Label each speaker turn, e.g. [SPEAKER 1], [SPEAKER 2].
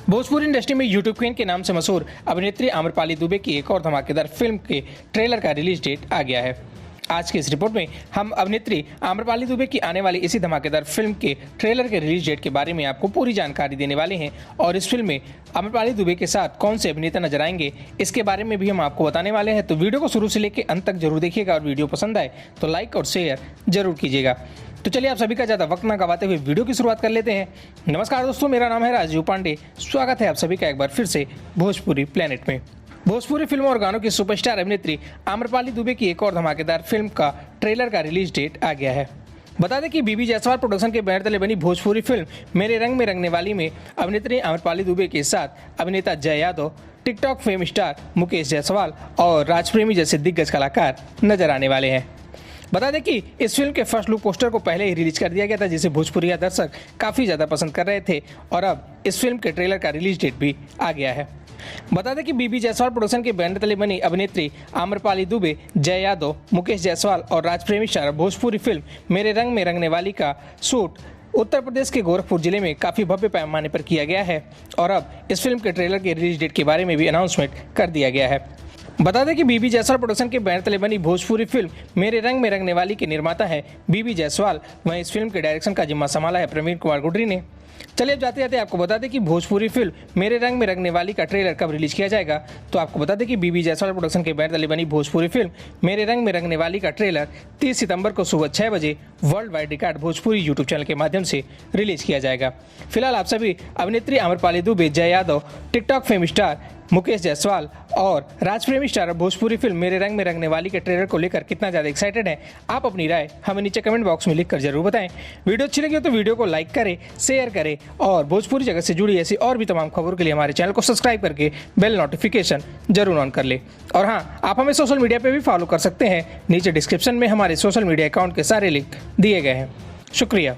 [SPEAKER 1] Bhojpuri industry में YouTube queen के नाम से मशहूर अभिनेत्री आम्रपाली दुबे की एक और धमाकेदार फिल्म के ट्रेलर का रिलीज डेट आ गया है। आज की इस रिपोर्ट में हम अभिनेत्री आम्रपाली दुबे की आने वाली इसी धमाकेदार फिल्म के ट्रेलर के रिलीज डेट के बारे में आपको पूरी जानकारी देने वाले हैं और इस फिल्म में आम्रपाली दुबे के साथ कौन से अभिनेता नजर आएंगे इसके बारे में भी हम आपको बताने वाले हैं। तो वीडियो को शुरू से लेकर अंत तक जरूर देखिएगा और वीडियो पसंद आए तो लाइक और शेयर जरूर कीजिएगा। तो चलिए आप सभी का ज़्यादा वक्त ना गवाते हुए वीडियो की शुरुआत कर लेते हैं। नमस्कार दोस्तों, मेरा नाम है राजीव पांडे। स्वागत है आप सभी का एक बार फिर से भोजपुरी प्लेनेट में। भोजपुरी फिल्मों और गानों की सुपरस्टार अभिनेत्री आम्रपाली दुबे की एक और धमाकेदार फिल्म का ट्रेलर का रिलीज डेट आ गया है। बता दें कि बीबी जायसवाल प्रोडक्शन के बैनर तले बनी भोजपुरी फिल्म मेरे रंग में रंगने वाली में अभिनेत्री आम्रपाली दुबे के साथ अभिनेता जय Yadav, TikTok fame star Mukesh Jaiswal और राजप्रेमी जैसे दिग्गज कलाकार नजर आने वाले हैं। बता दें कि इस फिल्म के फर्स्ट लुक पोस्टर को पहले ही रिलीज कर दिया गया था, जिसे भोजपुरिया दर्शक काफ़ी ज़्यादा पसंद कर रहे थे और अब इस फिल्म के ट्रेलर का रिलीज डेट भी आ गया है। बता दें कि बीबी जायसवाल प्रोडक्शन के बैनर तले बनी अभिनेत्री आम्रपाली दुबे, जय यादव, मुकेश जायसवाल और राजप्रेमी स्टार भोजपुरी फिल्म मेरे रंग में रंगने वाली का शूट उत्तर प्रदेश के गोरखपुर जिले में काफ़ी भव्य पैमाने पर किया गया है और अब इस फिल्म के ट्रेलर के रिलीज डेट के बारे में भी अनाउंसमेंट कर दिया गया है। बता दें कि बीबी जायसवाल प्रोडक्शन के बैनर तले बनी भोजपुरी फिल्म मेरे रंग में रंगने वाली के निर्माता है बीबी जायसवाल। वहीं इस फिल्म के डायरेक्शन का जिम्मा संभाला है प्रवीण कुमार गुडरी ने। चलिए अब जाते जाते आपको बता दें कि भोजपुरी फिल्म मेरे रंग में रंगने वाली का ट्रेलर कब रिलीज किया जाएगा। तो आपको बता दें कि बीबी जायसवाल प्रोडक्शन के बैनर तले बनी भोजपुरी फिल्म मेरे रंग में रंगने वाली का ट्रेलर 30 सितंबर को सुबह 6 बजे world wide record Bhojpuri YouTube channel के माध्यम से रिलीज किया जाएगा। फिलहाल आप सभी अभिनेत्री आम्रपाली दुबे, जय Yadav, TikTok fame star Mukesh Jaiswal और राजप्रेमी स्टार भोजपुरी फिल्म मेरे रंग में रंगने वाली के ट्रेलर को लेकर कितना ज़्यादा एक्साइटेड हैं, आप अपनी राय हमें नीचे कमेंट बॉक्स में लिखकर जरूर बताएं। वीडियो अच्छी लगी हो तो वीडियो को लाइक करें, शेयर करें और भोजपुरी जगत से जुड़ी ऐसी और भी तमाम खबरों के लिए हमारे चैनल को सब्सक्राइब करके बेल नोटिफिकेशन जरूर ऑन कर ले। और हाँ, आप हमें सोशल मीडिया पर भी फॉलो कर सकते हैं। नीचे डिस्क्रिप्शन में हमारे सोशल मीडिया अकाउंट के सारे लिंक दिए गए हैं। शुक्रिया।